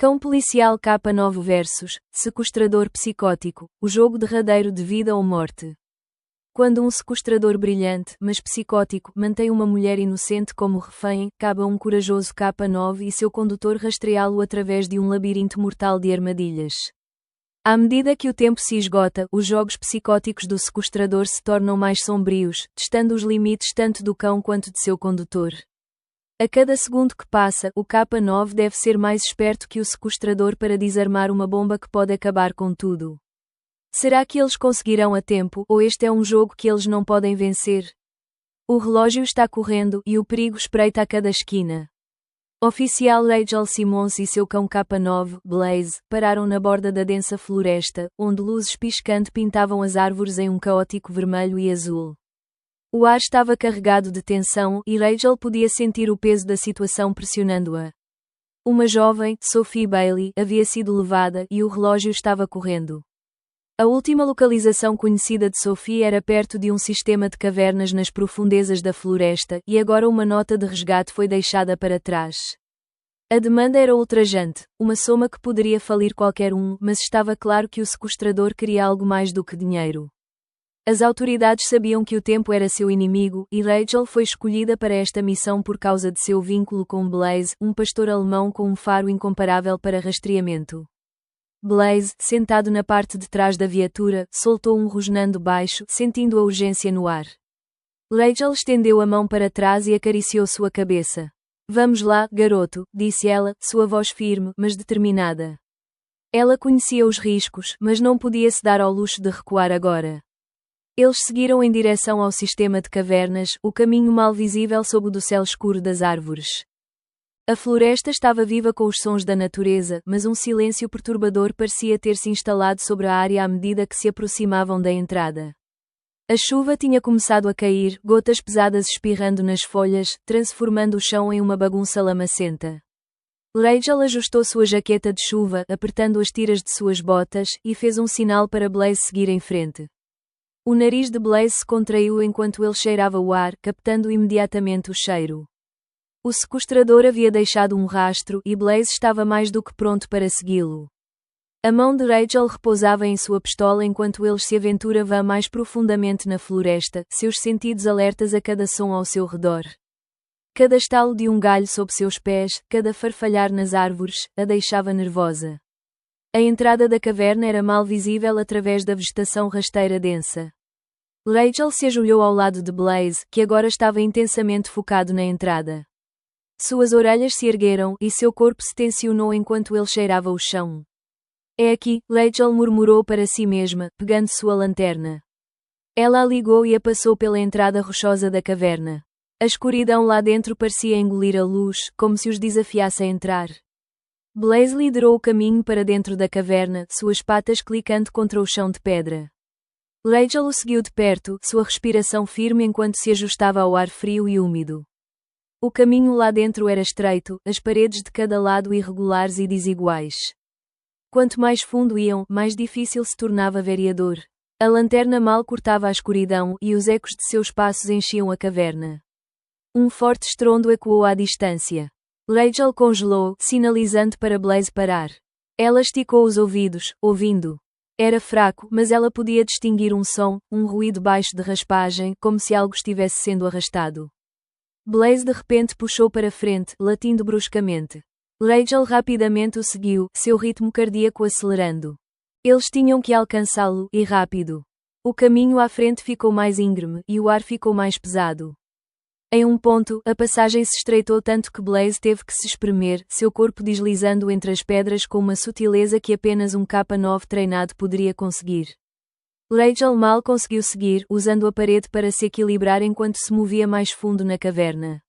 Cão policial K9 versus sequestrador psicótico, o jogo derradeiro de vida ou morte. Quando um sequestrador brilhante, mas psicótico, mantém uma mulher inocente como refém, cabe a um corajoso K9 e seu condutor rastreá-lo através de um labirinto mortal de armadilhas. À medida que o tempo se esgota, os jogos psicóticos do sequestrador se tornam mais sombrios, testando os limites tanto do cão quanto de seu condutor. A cada segundo que passa, o K9 deve ser mais esperto que o sequestrador para desarmar uma bomba que pode acabar com tudo. Será que eles conseguirão a tempo, ou este é um jogo que eles não podem vencer? O relógio está correndo, e o perigo espreita a cada esquina. Oficial Rachel Simmons e seu cão K9, Blaze, pararam na borda da densa floresta, onde luzes piscantes pintavam as árvores em um caótico vermelho e azul. O ar estava carregado de tensão, e Rachel podia sentir o peso da situação pressionando-a. Uma jovem, Sophie Bailey, havia sido levada, e o relógio estava correndo. A última localização conhecida de Sophie era perto de um sistema de cavernas nas profundezas da floresta, e agora uma nota de resgate foi deixada para trás. A demanda era ultrajante, uma soma que poderia falir qualquer um, mas estava claro que o sequestrador queria algo mais do que dinheiro. As autoridades sabiam que o tempo era seu inimigo, e Rachel foi escolhida para esta missão por causa de seu vínculo com Blaze, um pastor alemão com um faro incomparável para rastreamento. Blaze, sentado na parte de trás da viatura, soltou um rosnando baixo, sentindo a urgência no ar. Rachel estendeu a mão para trás e acariciou sua cabeça. "Vamos lá, garoto", disse ela, sua voz firme, mas determinada. Ela conhecia os riscos, mas não podia se dar ao luxo de recuar agora. Eles seguiram em direção ao sistema de cavernas, o caminho mal visível sob o do céu escuro das árvores. A floresta estava viva com os sons da natureza, mas um silêncio perturbador parecia ter se instalado sobre a área à medida que se aproximavam da entrada. A chuva tinha começado a cair, gotas pesadas espirrando nas folhas, transformando o chão em uma bagunça lamacenta. Rachel ajustou sua jaqueta de chuva, apertando as tiras de suas botas, e fez um sinal para Blaze seguir em frente. O nariz de Blaze se contraiu enquanto ele cheirava o ar, captando imediatamente o cheiro. O sequestrador havia deixado um rastro, e Blaze estava mais do que pronto para segui-lo. A mão de Rachel repousava em sua pistola enquanto eles se aventuravam mais profundamente na floresta, seus sentidos alertas a cada som ao seu redor. Cada estalo de um galho sob seus pés, cada farfalhar nas árvores, a deixava nervosa. A entrada da caverna era mal visível através da vegetação rasteira densa. Rachel se ajoelhou ao lado de Blaze, que agora estava intensamente focado na entrada. Suas orelhas se ergueram, e seu corpo se tensionou enquanto ele cheirava o chão. "É aqui", Rachel murmurou para si mesma, pegando sua lanterna. Ela a ligou e a passou pela entrada rochosa da caverna. A escuridão lá dentro parecia engolir a luz, como se os desafiasse a entrar. Blaze liderou o caminho para dentro da caverna, suas patas clicando contra o chão de pedra. Rachel o seguiu de perto, sua respiração firme enquanto se ajustava ao ar frio e úmido. O caminho lá dentro era estreito, as paredes de cada lado irregulares e desiguais. Quanto mais fundo iam, mais difícil se tornava vereador. A lanterna mal cortava a escuridão, e os ecos de seus passos enchiam a caverna. Um forte estrondo ecoou à distância. Rachel congelou, sinalizando para Blaze parar. Ela esticou os ouvidos, ouvindo. Era fraco, mas ela podia distinguir um som, um ruído baixo de raspagem, como se algo estivesse sendo arrastado. Blaze de repente puxou para frente, latindo bruscamente. Rachel rapidamente o seguiu, seu ritmo cardíaco acelerando. Eles tinham que alcançá-lo, e rápido. O caminho à frente ficou mais íngreme, e o ar ficou mais pesado. Em um ponto, a passagem se estreitou tanto que Blaze teve que se espremer, seu corpo deslizando entre as pedras com uma sutileza que apenas um K9 treinado poderia conseguir. Rachel mal conseguiu seguir, usando a parede para se equilibrar enquanto se movia mais fundo na caverna.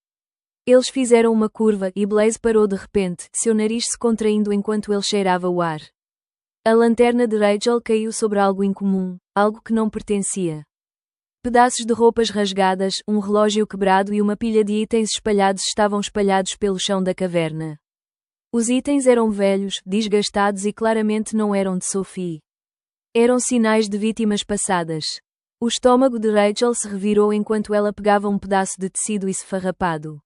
Eles fizeram uma curva, e Blaze parou de repente, seu nariz se contraindo enquanto ele cheirava o ar. A lanterna de Rachel caiu sobre algo incomum, algo que não pertencia. Pedaços de roupas rasgadas, um relógio quebrado e uma pilha de itens espalhados estavam espalhados pelo chão da caverna. Os itens eram velhos, desgastados e claramente não eram de Sophie. Eram sinais de vítimas passadas. O estômago de Rachel se revirou enquanto ela pegava um pedaço de tecido esfarrapado.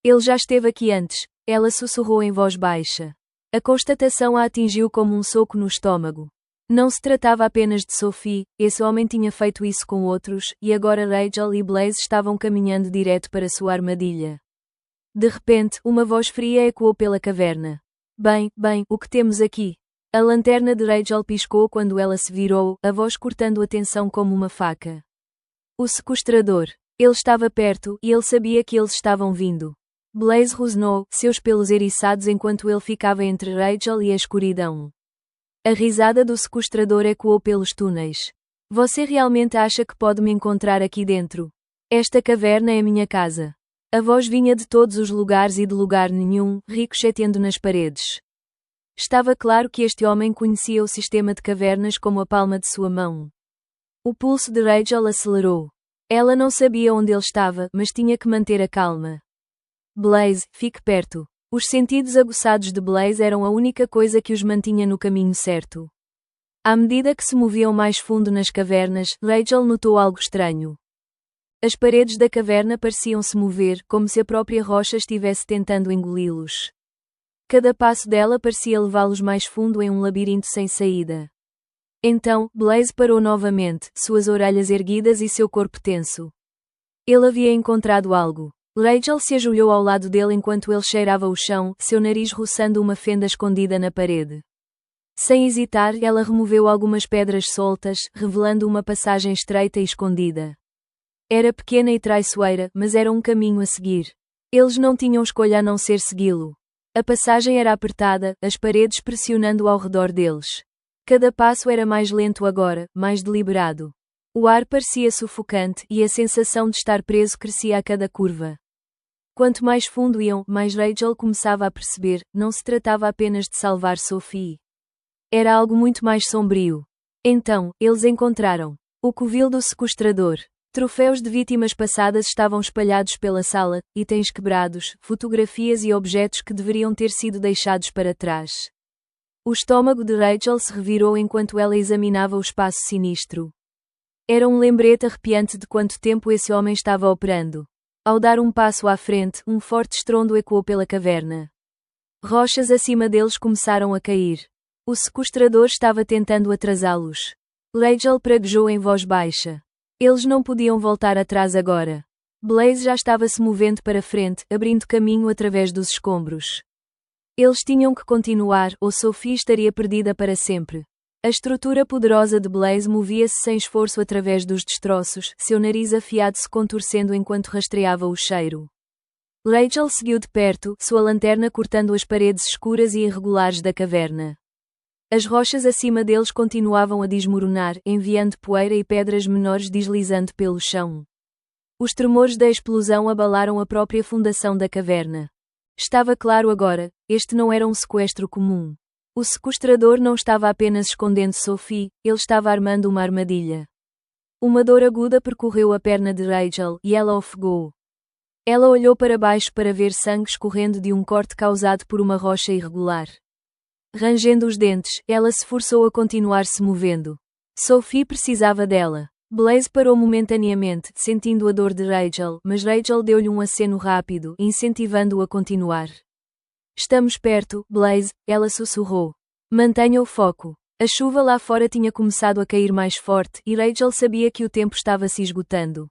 "Ele já esteve aqui antes", ela sussurrou em voz baixa. A constatação a atingiu como um soco no estômago. Não se tratava apenas de Sophie, esse homem tinha feito isso com outros, e agora Rachel e Blaze estavam caminhando direto para sua armadilha. De repente, uma voz fria ecoou pela caverna. Bem, o que temos aqui? A lanterna de Rachel piscou quando ela se virou, a voz cortando a tensão como uma faca. O sequestrador. Ele estava perto, e ele sabia que eles estavam vindo. Blaze rosnou, seus pelos eriçados enquanto ele ficava entre Rachel e a escuridão. A risada do sequestrador ecoou pelos túneis. Você realmente acha que pode me encontrar aqui dentro? Esta caverna é minha casa. A voz vinha de todos os lugares e de lugar nenhum, ricocheteando nas paredes. Estava claro que este homem conhecia o sistema de cavernas como a palma de sua mão. O pulso de Rachel acelerou. Ela não sabia onde ele estava, mas tinha que manter a calma. Blaze, fique perto. Os sentidos aguçados de Blaze eram a única coisa que os mantinha no caminho certo. À medida que se moviam mais fundo nas cavernas, Rachel notou algo estranho. As paredes da caverna pareciam se mover, como se a própria rocha estivesse tentando engoli-los. Cada passo dela parecia levá-los mais fundo em um labirinto sem saída. Então, Blaze parou novamente, suas orelhas erguidas e seu corpo tenso. Ele havia encontrado algo. Rachel se ajoelhou ao lado dele enquanto ele cheirava o chão, seu nariz roçando uma fenda escondida na parede. Sem hesitar, ela removeu algumas pedras soltas, revelando uma passagem estreita e escondida. Era pequena e traiçoeira, mas era um caminho a seguir. Eles não tinham escolha a não ser segui-lo. A passagem era apertada, as paredes pressionando ao redor deles. Cada passo era mais lento agora, mais deliberado. O ar parecia sufocante e a sensação de estar preso crescia a cada curva. Quanto mais fundo iam, mais Rachel começava a perceber, não se tratava apenas de salvar Sophie. Era algo muito mais sombrio. Então, eles encontraram o covil do sequestrador. Troféus de vítimas passadas estavam espalhados pela sala, itens quebrados, fotografias e objetos que deveriam ter sido deixados para trás. O estômago de Rachel se revirou enquanto ela examinava o espaço sinistro. Era um lembrete arrepiante de quanto tempo esse homem estava operando. Ao dar um passo à frente, um forte estrondo ecoou pela caverna. Rochas acima deles começaram a cair. O sequestrador estava tentando atrasá-los. Rachel praguejou em voz baixa. Eles não podiam voltar atrás agora. Blaze já estava se movendo para frente, abrindo caminho através dos escombros. Eles tinham que continuar, ou Sophie estaria perdida para sempre. A estrutura poderosa de Blaze movia-se sem esforço através dos destroços, seu nariz afiado se contorcendo enquanto rastreava o cheiro. Rachel seguiu de perto, sua lanterna cortando as paredes escuras e irregulares da caverna. As rochas acima deles continuavam a desmoronar, enviando poeira e pedras menores deslizando pelo chão. Os tremores da explosão abalaram a própria fundação da caverna. Estava claro agora, este não era um sequestro comum. O sequestrador não estava apenas escondendo Sophie, ele estava armando uma armadilha. Uma dor aguda percorreu a perna de Rachel, e ela ofegou. Ela olhou para baixo para ver sangue escorrendo de um corte causado por uma rocha irregular. Rangendo os dentes, ela se forçou a continuar se movendo. Sophie precisava dela. Blaze parou momentaneamente, sentindo a dor de Rachel, mas Rachel deu-lhe um aceno rápido, incentivando-o a continuar. Estamos perto, Blaze, ela sussurrou. Mantenha o foco. A chuva lá fora tinha começado a cair mais forte, e Rachel sabia que o tempo estava se esgotando.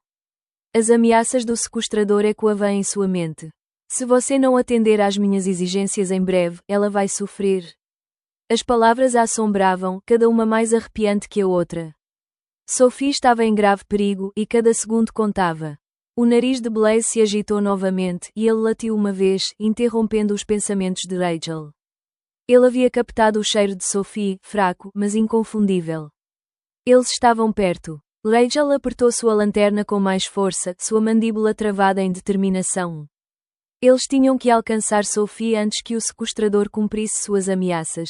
As ameaças do sequestrador ecoavam em sua mente. Se você não atender às minhas exigências em breve, ela vai sofrer. As palavras a assombravam, cada uma mais arrepiante que a outra. Sophie estava em grave perigo, e cada segundo contava. O nariz de Blaze se agitou novamente, e ele latiu uma vez, interrompendo os pensamentos de Rachel. Ele havia captado o cheiro de Sophie, fraco, mas inconfundível. Eles estavam perto. Rachel apertou sua lanterna com mais força, sua mandíbula travada em determinação. Eles tinham que alcançar Sophie antes que o sequestrador cumprisse suas ameaças.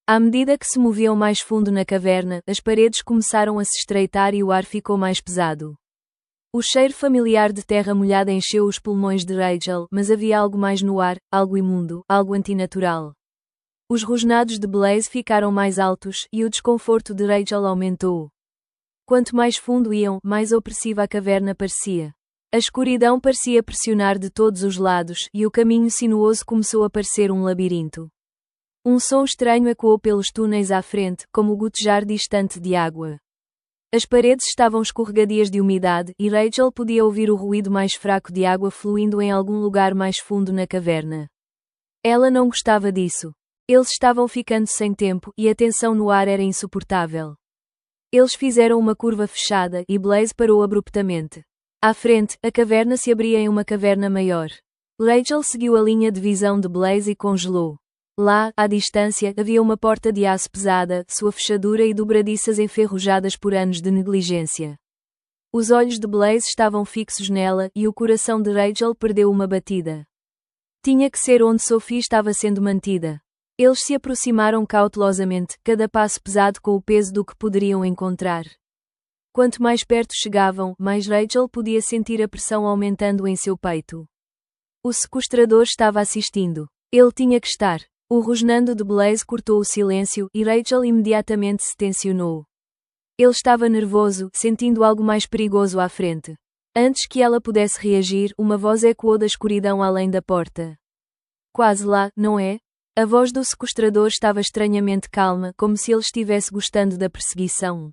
À medida que se moviam mais fundo na caverna, as paredes começaram a se estreitar e o ar ficou mais pesado. O cheiro familiar de terra molhada encheu os pulmões de Rachel, mas havia algo mais no ar, algo imundo, algo antinatural. Os rosnados de Blaze ficaram mais altos, e o desconforto de Rachel aumentou. Quanto mais fundo iam, mais opressiva a caverna parecia. A escuridão parecia pressionar de todos os lados, e o caminho sinuoso começou a parecer um labirinto. Um som estranho ecoou pelos túneis à frente, como o gotejar distante de água. As paredes estavam escorregadias de umidade, e Rachel podia ouvir o ruído mais fraco de água fluindo em algum lugar mais fundo na caverna. Ela não gostava disso. Eles estavam ficando sem tempo, e a tensão no ar era insuportável. Eles fizeram uma curva fechada, e Blaze parou abruptamente. À frente, a caverna se abria em uma caverna maior. Rachel seguiu a linha de visão de Blaze e congelou. Lá, à distância, havia uma porta de aço pesada, sua fechadura e dobradiças enferrujadas por anos de negligência. Os olhos de Blaze estavam fixos nela, e o coração de Rachel perdeu uma batida. Tinha que ser onde Sophie estava sendo mantida. Eles se aproximaram cautelosamente, cada passo pesado com o peso do que poderiam encontrar. Quanto mais perto chegavam, mais Rachel podia sentir a pressão aumentando em seu peito. O sequestrador estava assistindo. Ele tinha que estar. O rosnando de Blaze cortou o silêncio, e Rachel imediatamente se tensionou. Ele estava nervoso, sentindo algo mais perigoso à frente. Antes que ela pudesse reagir, uma voz ecoou da escuridão além da porta. Quase lá, não é? A voz do sequestrador estava estranhamente calma, como se ele estivesse gostando da perseguição.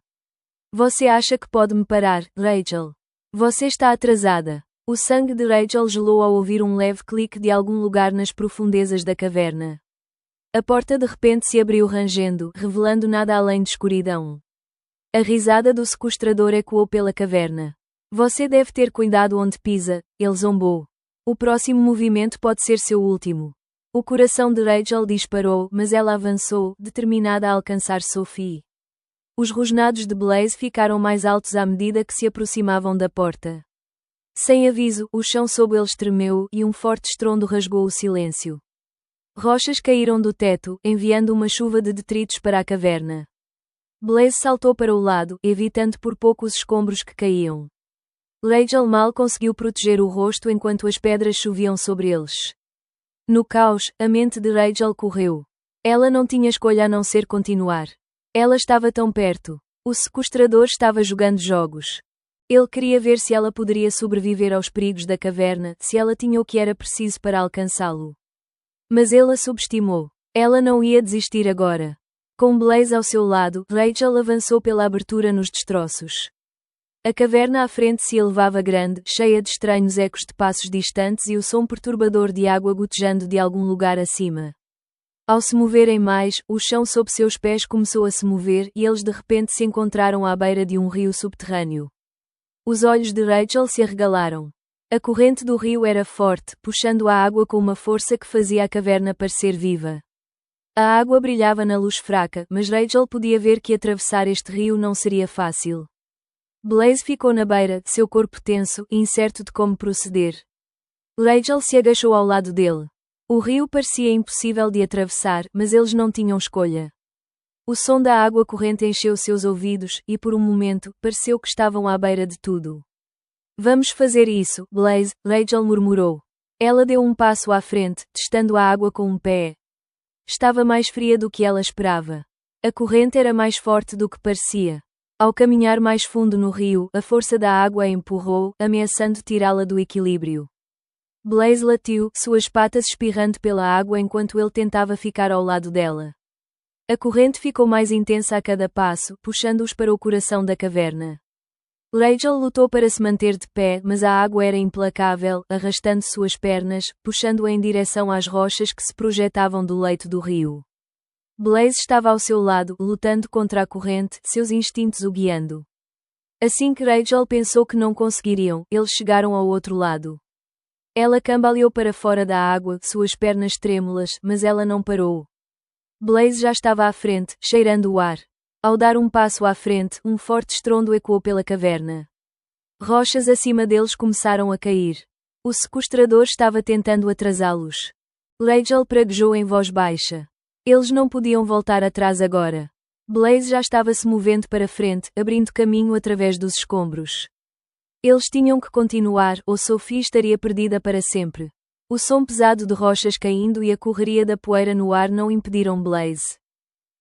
Você acha que pode me parar, Rachel? Você está atrasada. O sangue de Rachel gelou ao ouvir um leve clique de algum lugar nas profundezas da caverna. A porta de repente se abriu rangendo, revelando nada além de escuridão. A risada do sequestrador ecoou pela caverna. Você deve ter cuidado onde pisa, ele zombou. O próximo movimento pode ser seu último. O coração de Rachel disparou, mas ela avançou, determinada a alcançar Sophie. Os rosnados de Blaze ficaram mais altos à medida que se aproximavam da porta. Sem aviso, o chão sob eles tremeu, e um forte estrondo rasgou o silêncio. Rochas caíram do teto, enviando uma chuva de detritos para a caverna. Blaze saltou para o lado, evitando por pouco os escombros que caíam. Rachel mal conseguiu proteger o rosto enquanto as pedras choviam sobre eles. No caos, a mente de Rachel correu. Ela não tinha escolha a não ser continuar. Ela estava tão perto. O sequestrador estava jogando jogos. Ele queria ver se ela poderia sobreviver aos perigos da caverna, se ela tinha o que era preciso para alcançá-lo. Mas ele a subestimou. Ela não ia desistir agora. Com Blaze ao seu lado, Rachel avançou pela abertura nos destroços. A caverna à frente se elevava grande, cheia de estranhos ecos de passos distantes e o som perturbador de água gotejando de algum lugar acima. Ao se moverem mais, o chão sob seus pés começou a se mover e eles de repente se encontraram à beira de um rio subterrâneo. Os olhos de Rachel se arregalaram. A corrente do rio era forte, puxando a água com uma força que fazia a caverna parecer viva. A água brilhava na luz fraca, mas Rachel podia ver que atravessar este rio não seria fácil. Blaze ficou na beira, seu corpo tenso, incerto de como proceder. Rachel se agachou ao lado dele. O rio parecia impossível de atravessar, mas eles não tinham escolha. O som da água corrente encheu seus ouvidos, e por um momento, pareceu que estavam à beira de tudo. Vamos fazer isso, Blaze, Rachel murmurou. Ela deu um passo à frente, testando a água com um pé. Estava mais fria do que ela esperava. A corrente era mais forte do que parecia. Ao caminhar mais fundo no rio, a força da água a empurrou, ameaçando tirá-la do equilíbrio. Blaze latiu, suas patas espirrando pela água enquanto ele tentava ficar ao lado dela. A corrente ficou mais intensa a cada passo, puxando-os para o coração da caverna. Rachel lutou para se manter de pé, mas a água era implacável, arrastando suas pernas, puxando-a em direção às rochas que se projetavam do leito do rio. Blaze estava ao seu lado, lutando contra a corrente, seus instintos o guiando. Assim que Rachel pensou que não conseguiriam, eles chegaram ao outro lado. Ela cambaleou para fora da água, suas pernas trêmulas, mas ela não parou. Blaze já estava à frente, cheirando o ar. Ao dar um passo à frente, um forte estrondo ecoou pela caverna. Rochas acima deles começaram a cair. O sequestrador estava tentando atrasá-los. Rachel praguejou em voz baixa. Eles não podiam voltar atrás agora. Blaze já estava se movendo para frente, abrindo caminho através dos escombros. Eles tinham que continuar, ou Sophie estaria perdida para sempre. O som pesado de rochas caindo e a correria da poeira no ar não impediram Blaze.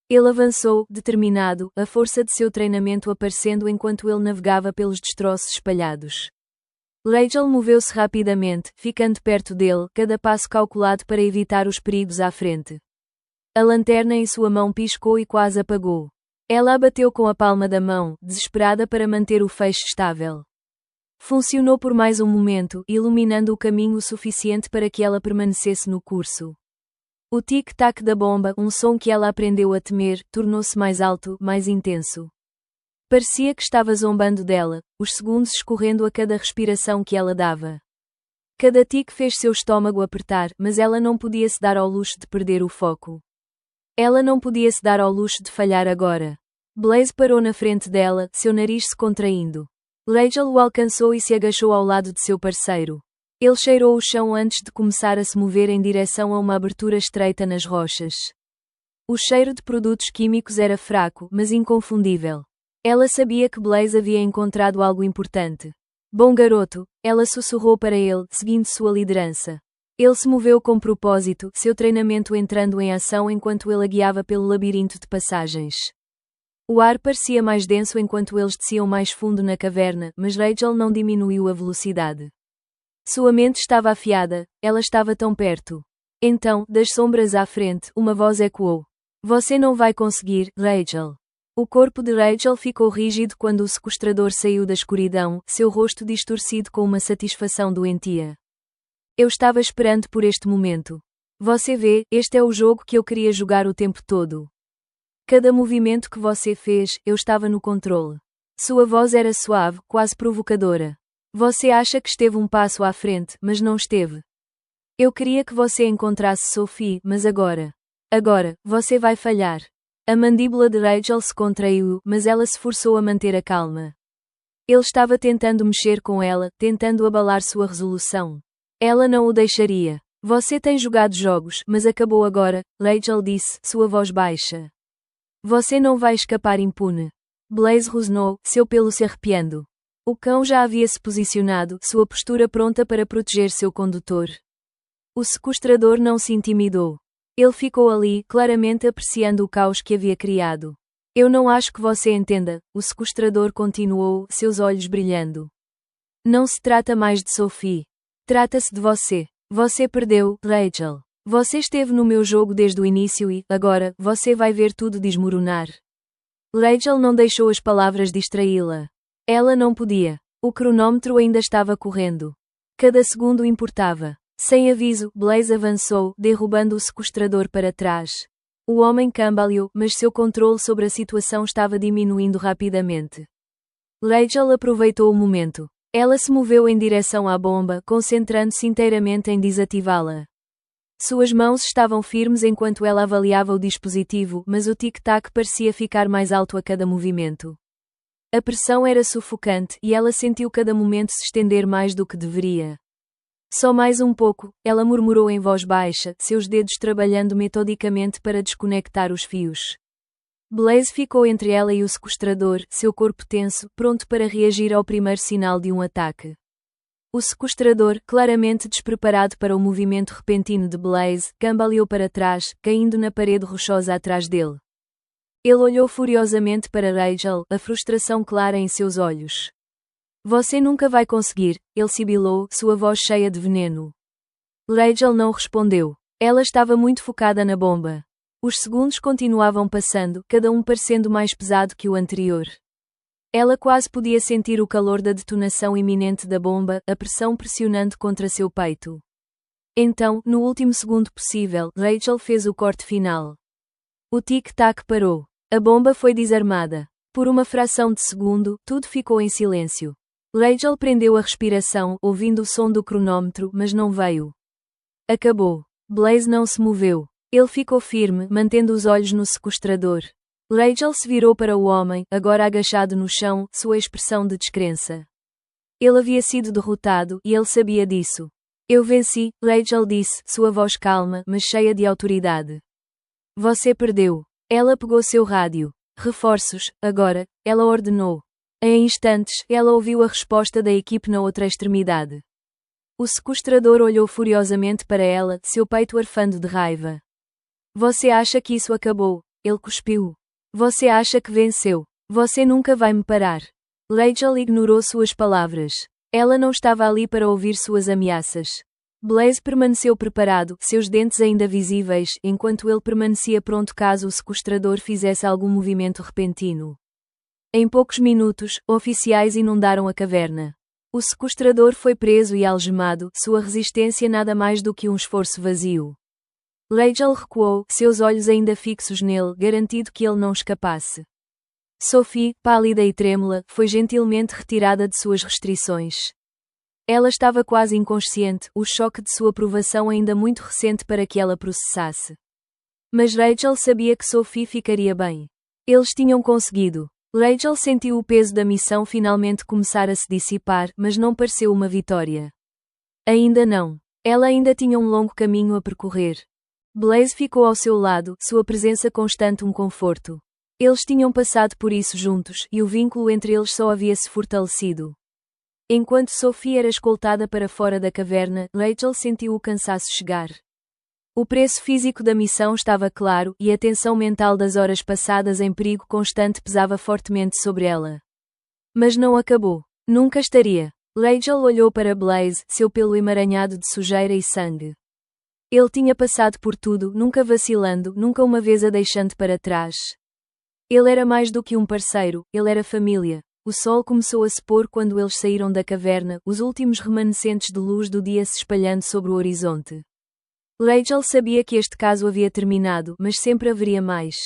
Ele avançou, determinado, a força de seu treinamento aparecendo enquanto ele navegava pelos destroços espalhados. Rachel moveu-se rapidamente, ficando perto dele, cada passo calculado para evitar os perigos à frente. A lanterna em sua mão piscou e quase apagou. Ela a bateu com a palma da mão, desesperada para manter o feixe estável. Funcionou por mais um momento, iluminando o caminho o suficiente para que ela permanecesse no curso. O tic-tac da bomba, um som que ela aprendeu a temer, tornou-se mais alto, mais intenso. Parecia que estava zombando dela, os segundos escorrendo a cada respiração que ela dava. Cada tique fez seu estômago apertar, mas ela não podia se dar ao luxo de perder o foco. Ela não podia se dar ao luxo de falhar agora. Blaze parou na frente dela, seu nariz se contraindo. Rachel o alcançou e se agachou ao lado de seu parceiro. Ele cheirou o chão antes de começar a se mover em direção a uma abertura estreita nas rochas. O cheiro de produtos químicos era fraco, mas inconfundível. Ela sabia que Blaze havia encontrado algo importante. Bom garoto, ela sussurrou para ele, seguindo sua liderança. Ele se moveu com propósito, seu treinamento entrando em ação enquanto ele a guiava pelo labirinto de passagens. O ar parecia mais denso enquanto eles desciam mais fundo na caverna, mas Rachel não diminuiu a velocidade. Sua mente estava afiada, ela estava tão perto. Então, das sombras à frente, uma voz ecoou. Você não vai conseguir, Rachel. O corpo de Rachel ficou rígido quando o sequestrador saiu da escuridão, seu rosto distorcido com uma satisfação doentia. Eu estava esperando por este momento. Você vê, este é o jogo que eu queria jogar o tempo todo. Cada movimento que você fez, eu estava no controle. Sua voz era suave, quase provocadora. Você acha que esteve um passo à frente, mas não esteve. Eu queria que você encontrasse Sophie, mas agora, você vai falhar. A mandíbula de Rachel se contraiu, mas ela se forçou a manter a calma. Ele estava tentando mexer com ela, tentando abalar sua resolução. Ela não o deixaria. Você tem jogado jogos, mas acabou agora, Rachel disse, sua voz baixa. Você não vai escapar impune. Blaze rosnou, seu pelo se arrepiando. O cão já havia se posicionado, sua postura pronta para proteger seu condutor. O sequestrador não se intimidou. Ele ficou ali, claramente apreciando o caos que havia criado. Eu não acho que você entenda, o sequestrador continuou, seus olhos brilhando. Não se trata mais de Sophie. Trata-se de você. Você perdeu, Rachel. Você esteve no meu jogo desde o início e, agora, você vai ver tudo desmoronar. Rachel não deixou as palavras distraí-la. Ela não podia. O cronômetro ainda estava correndo. Cada segundo importava. Sem aviso, Blaze avançou, derrubando o sequestrador para trás. O homem cambaleou, mas seu controle sobre a situação estava diminuindo rapidamente. Rachel aproveitou o momento. Ela se moveu em direção à bomba, concentrando-se inteiramente em desativá-la. Suas mãos estavam firmes enquanto ela avaliava o dispositivo, mas o tic-tac parecia ficar mais alto a cada movimento. A pressão era sufocante e ela sentiu cada momento se estender mais do que deveria. Só mais um pouco, ela murmurou em voz baixa, seus dedos trabalhando metodicamente para desconectar os fios. Blaze ficou entre ela e o sequestrador, seu corpo tenso, pronto para reagir ao primeiro sinal de um ataque. O sequestrador, claramente despreparado para o movimento repentino de Blaze, cambaleou para trás, caindo na parede rochosa atrás dele. Ele olhou furiosamente para Rachel, a frustração clara em seus olhos. Você nunca vai conseguir, ele sibilou, sua voz cheia de veneno. Rachel não respondeu. Ela estava muito focada na bomba. Os segundos continuavam passando, cada um parecendo mais pesado que o anterior. Ela quase podia sentir o calor da detonação iminente da bomba, a pressão pressionando contra seu peito. Então, no último segundo possível, Rachel fez o corte final. O tic-tac parou. A bomba foi desarmada. Por uma fração de segundo, tudo ficou em silêncio. Rachel prendeu a respiração, ouvindo o som do cronômetro, mas não veio. Acabou. Blaze não se moveu. Ele ficou firme, mantendo os olhos no sequestrador. Rachel se virou para o homem, agora agachado no chão, sua expressão de descrença. Ele havia sido derrotado, e ele sabia disso. Eu venci, Rachel disse, sua voz calma, mas cheia de autoridade. Você perdeu. Ela pegou seu rádio. Reforços, agora, ela ordenou. Em instantes, ela ouviu a resposta da equipe na outra extremidade. O sequestrador olhou furiosamente para ela, seu peito arfando de raiva. Você acha que isso acabou? Ele cuspiu. Você acha que venceu? Você nunca vai me parar. Rachel ignorou suas palavras. Ela não estava ali para ouvir suas ameaças. Blaze permaneceu preparado, seus dentes ainda visíveis, enquanto ele permanecia pronto caso o sequestrador fizesse algum movimento repentino. Em poucos minutos, oficiais inundaram a caverna. O sequestrador foi preso e algemado, sua resistência nada mais do que um esforço vazio. Rachel recuou, seus olhos ainda fixos nele, garantido que ele não escapasse. Sophie, pálida e trêmula, foi gentilmente retirada de suas restrições. Ela estava quase inconsciente, o choque de sua provação ainda muito recente para que ela processasse. Mas Rachel sabia que Sophie ficaria bem. Eles tinham conseguido. Rachel sentiu o peso da missão finalmente começar a se dissipar, mas não pareceu uma vitória. Ainda não. Ela ainda tinha um longo caminho a percorrer. Blaze ficou ao seu lado, sua presença constante um conforto. Eles tinham passado por isso juntos, e o vínculo entre eles só havia se fortalecido. Enquanto Sophie era escoltada para fora da caverna, Rachel sentiu o cansaço chegar. O preço físico da missão estava claro, e a tensão mental das horas passadas em perigo constante pesava fortemente sobre ela. Mas não acabou. Nunca estaria. Rachel olhou para Blaze, seu pelo emaranhado de sujeira e sangue. Ele tinha passado por tudo, nunca vacilando, nunca uma vez a deixando para trás. Ele era mais do que um parceiro, ele era família. O sol começou a se pôr quando eles saíram da caverna, os últimos remanescentes de luz do dia se espalhando sobre o horizonte. Rachel sabia que este caso havia terminado, mas sempre haveria mais.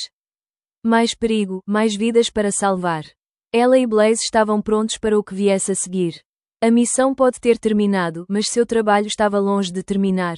Mais perigo, mais vidas para salvar. Ela e Blaze estavam prontos para o que viesse a seguir. A missão pode ter terminado, mas seu trabalho estava longe de terminar.